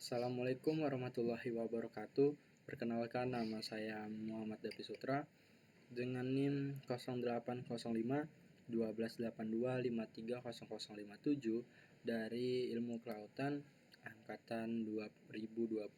Assalamualaikum warahmatullahi wabarakatuh. Perkenalkan, nama saya Muhammad Davi Sutra dengan NIM 0805 1282 530057 dari Ilmu Kelautan angkatan 2025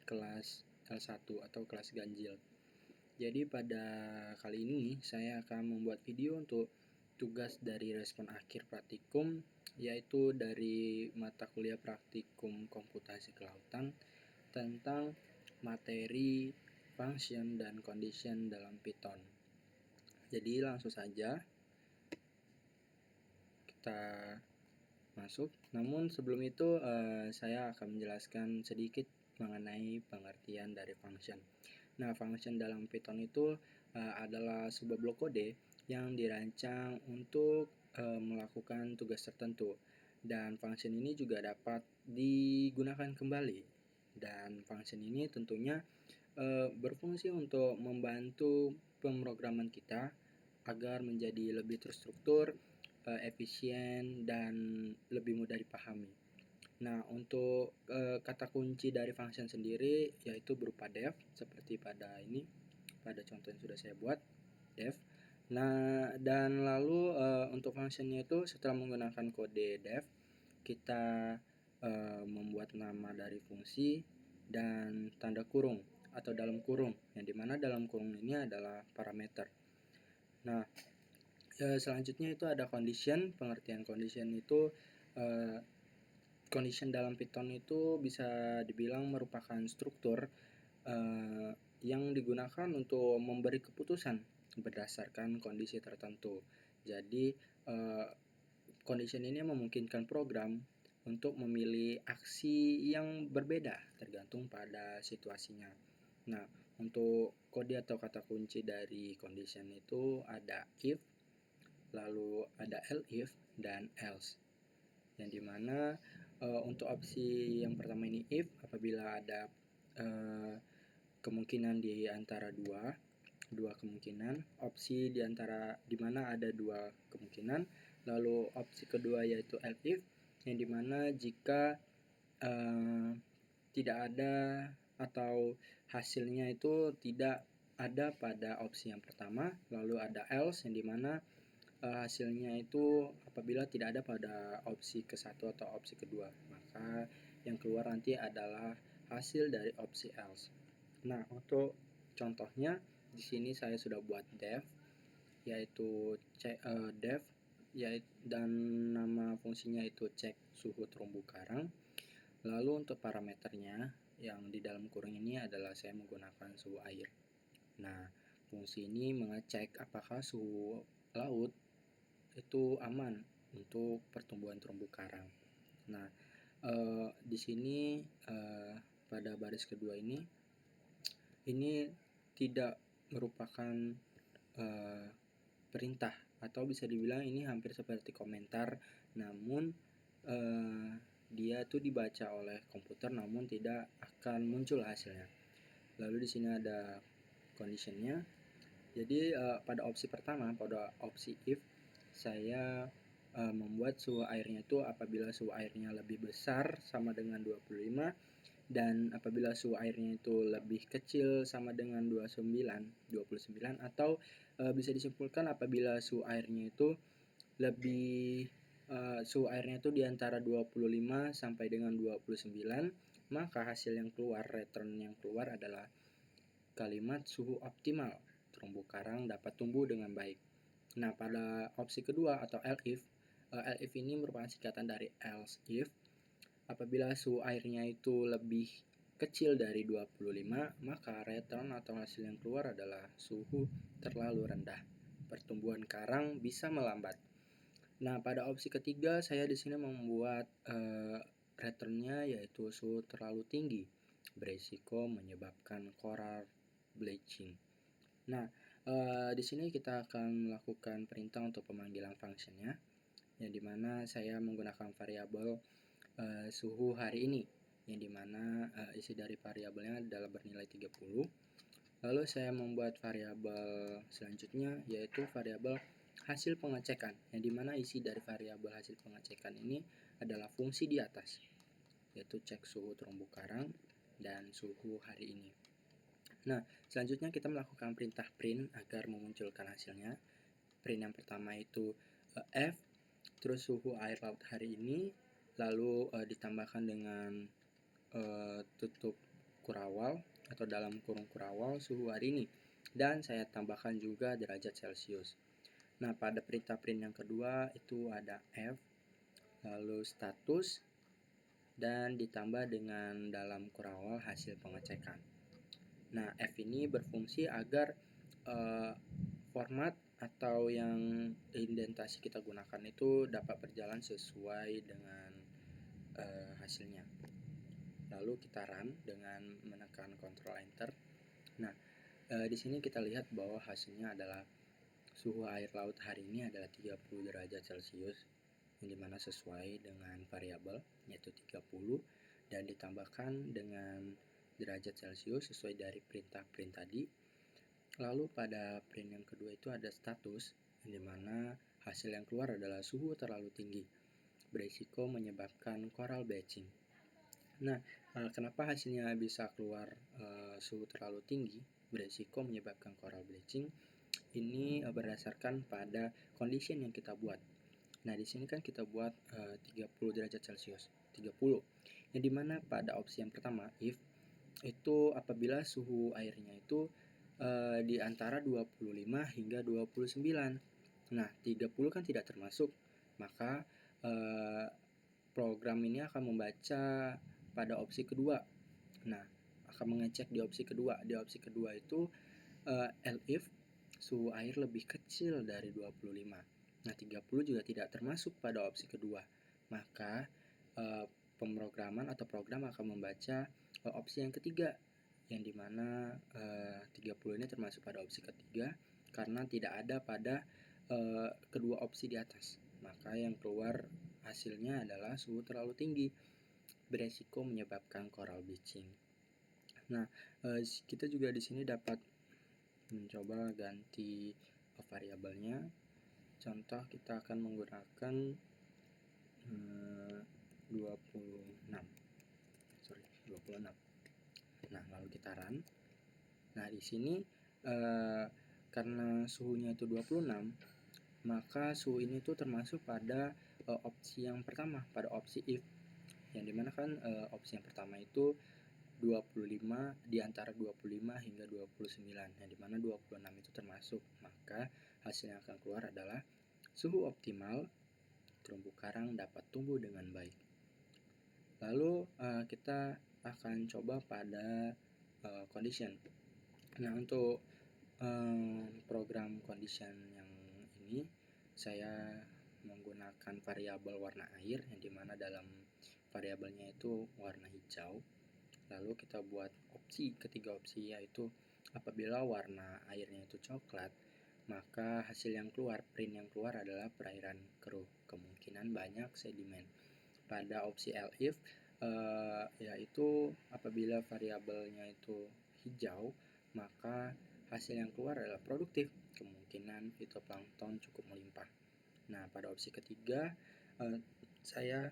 kelas L1 atau kelas ganjil. Jadi pada kali ini saya akan membuat video untuk tugas dari respon akhir praktikum, yaitu dari mata kuliah praktikum komputasi kelautan tentang materi function dan condition dalam Python. Jadi langsung saja kita masuk. Namun sebelum itu saya akan menjelaskan sedikit mengenai pengertian dari function. Nah, function dalam Python itu adalah sebuah blok kode yang dirancang untuk melakukan tugas tertentu. Dan function ini juga dapat digunakan kembali. Dan function ini tentunya berfungsi untuk membantu pemrograman kita agar menjadi lebih terstruktur, efisien, dan lebih mudah dipahami. Nah, untuk kata kunci dari function sendiri yaitu berupa def, seperti pada contoh yang sudah saya buat, def. Nah, dan lalu untuk functionnya itu setelah menggunakan kode def, kita membuat nama dari fungsi dan tanda kurung atau dalam kurung, yang dimana dalam kurung ini adalah parameter. Nah, selanjutnya itu ada condition. Pengertian condition itu condition dalam Python itu bisa dibilang merupakan struktur yang digunakan untuk memberi keputusan berdasarkan kondisi tertentu. Jadi condition ini memungkinkan program untuk memilih aksi yang berbeda tergantung pada situasinya. Nah, untuk kode atau kata kunci dari condition itu ada if, lalu ada elif dan else. Yang dimana untuk opsi yang pertama ini if, apabila ada kemungkinan di antara dua kemungkinan, opsi di antara dimana ada dua kemungkinan. Lalu opsi kedua yaitu elif, yang dimana jika tidak ada atau hasilnya itu tidak ada pada opsi yang pertama. Lalu ada else, yang dimana hasilnya itu apabila tidak ada pada opsi ke-1 atau opsi kedua, maka yang keluar nanti adalah hasil dari opsi else. Nah, untuk contohnya di sini saya sudah buat def, yaitu def dan nama fungsinya itu cek suhu terumbu karang. Lalu untuk parameternya yang di dalam kurung ini adalah saya menggunakan suhu air. Nah, fungsi ini mengecek apakah suhu laut itu aman untuk pertumbuhan terumbu karang. Nah, di sini pada baris kedua ini tidak merupakan perintah, atau bisa dibilang ini hampir seperti komentar, namun dia itu dibaca oleh komputer namun tidak akan muncul hasilnya. Lalu di sini ada conditionnya. Jadi pada opsi pertama, pada opsi if, saya membuat suhu airnya itu apabila suhu airnya lebih besar sama dengan 25, dan apabila suhu airnya itu lebih kecil sama dengan 29, atau bisa disimpulkan apabila suhu airnya itu suhu airnya itu di antara 25 sampai dengan 29, maka hasil yang keluar, return yang keluar adalah kalimat suhu optimal terumbu karang dapat tumbuh dengan baik. Nah, pada opsi kedua atau elif ini merupakan singkatan dari else if. Apabila suhu airnya itu lebih kecil dari 25, maka return atau hasil yang keluar adalah suhu terlalu rendah. Pertumbuhan karang bisa melambat. Nah, pada opsi ketiga saya di sini membuat returnnya yaitu suhu terlalu tinggi, berisiko menyebabkan coral bleaching. Nah, di sini kita akan melakukan perintah untuk pemanggilan functionnya, yang dimana saya menggunakan variabel suhu hari ini, yang dimana isi dari variabelnya adalah bernilai 30. Lalu saya membuat variabel selanjutnya yaitu variabel hasil pengecekan, yang dimana isi dari variabel hasil pengecekan ini adalah fungsi di atas. yaitu cek suhu terumbu karang dan suhu hari ini. Nah, selanjutnya kita melakukan perintah print agar memunculkan hasilnya. Print yang pertama itu F, terus suhu air laut hari ini, lalu ditambahkan dengan tutup kurawal atau dalam kurung kurawal suhu hari ini, dan saya tambahkan juga derajat Celcius. Nah, pada perintah print yang kedua itu ada F, lalu status, dan ditambah dengan dalam kurawal hasil pengecekan. Nah, F ini berfungsi agar format atau yang indentasi kita gunakan itu dapat berjalan sesuai dengan hasilnya. Lalu kita run dengan menekan Ctrl Enter. Nah, di sini kita lihat bahwa hasilnya adalah suhu air laut hari ini adalah 30 derajat Celcius, yang dimana sesuai dengan variabel yaitu 30, dan ditambahkan dengan derajat Celcius sesuai dari perintah print tadi. Lalu pada print yang kedua itu ada status, yang dimana hasil yang keluar adalah suhu terlalu tinggi, berisiko menyebabkan coral bleaching. Nah, kenapa hasilnya bisa keluar suhu terlalu tinggi, berisiko menyebabkan coral bleaching? Ini berdasarkan pada condition yang kita buat. Nah, di sini kan kita buat 30 derajat Celcius, 30. Yang dimana pada opsi yang pertama, if, itu apabila suhu airnya itu di antara 25 hingga 29. Nah, 30 kan tidak termasuk, maka program ini akan membaca pada opsi kedua. Nah, akan mengecek di opsi kedua. Di opsi kedua itu elif suhu air lebih kecil dari 25. Nah, 30 juga tidak termasuk pada opsi kedua. Maka pemrograman atau program akan membaca opsi yang ketiga, yang dimana 30 ini termasuk pada opsi ketiga karena tidak ada pada kedua opsi di atas. Maka yang keluar hasilnya adalah suhu terlalu tinggi, beresiko menyebabkan coral bleaching. Nah, kita juga di sini dapat mencoba ganti variabelnya. Contoh, kita akan menggunakan 26. Nah, lalu kita run. Nah, di sini karena suhunya itu 26, maka suhu ini tuh termasuk pada opsi yang pertama, pada opsi if, yang dimana kan opsi yang pertama itu 25, di antara 25 hingga 29, yang dimana 26 itu termasuk. Maka hasil yang akan keluar adalah suhu optimal, terumbu karang dapat tumbuh dengan baik. Lalu kita akan coba pada condition. Nah, untuk program condition yang ini saya menggunakan variabel warna air, yang dimana dalam variabelnya itu warna hijau. Lalu kita buat ketiga opsi, yaitu apabila warna airnya itu coklat, maka hasil yang keluar, print yang keluar adalah perairan keruh, kemungkinan banyak sedimen. Pada opsi elif, yaitu apabila variabelnya itu hijau, maka hasil yang keluar adalah produktif, kemungkinan fitoplankton cukup melimpah. Nah, pada opsi ketiga, saya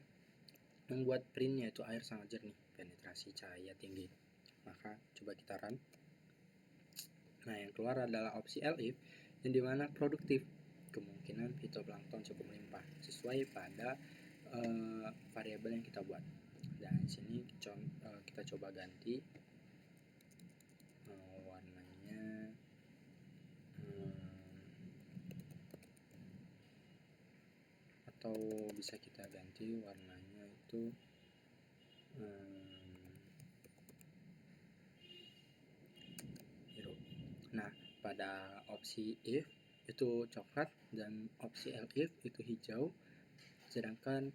membuat print yaitu air sangat jernih, penetrasi cahaya tinggi. Maka coba kita run. Nah, yang keluar adalah opsi elif, yang dimana produktif, kemungkinan fitoplankton cukup melimpah, sesuai pada variabel yang kita buat. Dan di sini kita coba ganti warnanya atau bisa kita ganti warnanya itu biru. Nah, pada opsi if itu coklat dan opsi elif itu hijau, sedangkan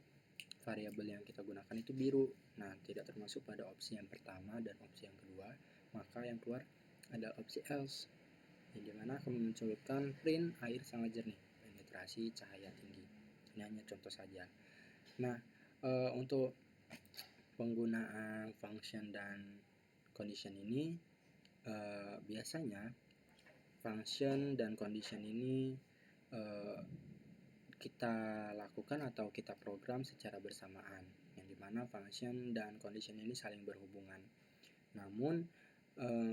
variabel yang kita gunakan itu biru. Nah, tidak termasuk pada opsi yang pertama dan opsi yang kedua, maka yang keluar adalah opsi else, yang dimana akan memunculkan print air sangat jernih, penetrasi cahaya tinggi. Ini hanya contoh saja. Nah, untuk penggunaan function dan condition ini, biasanya function dan condition ini kita lakukan atau kita program secara bersamaan, yang mana function dan condition ini saling berhubungan. Namun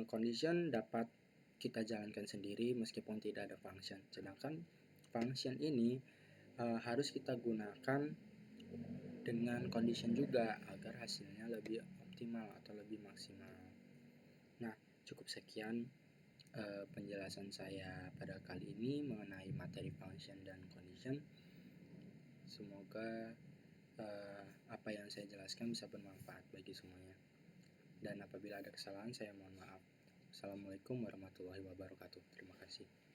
condition dapat kita jalankan sendiri meskipun tidak ada function, sedangkan function ini harus kita gunakan dengan condition juga agar hasilnya lebih optimal atau lebih maksimal. Nah, cukup sekian penjelasan saya pada kali ini mengenai materi function dan condition. Semoga apa yang saya jelaskan bisa bermanfaat bagi semuanya. Dan apabila ada kesalahan, saya mohon maaf. Assalamualaikum warahmatullahi wabarakatuh. Terima kasih.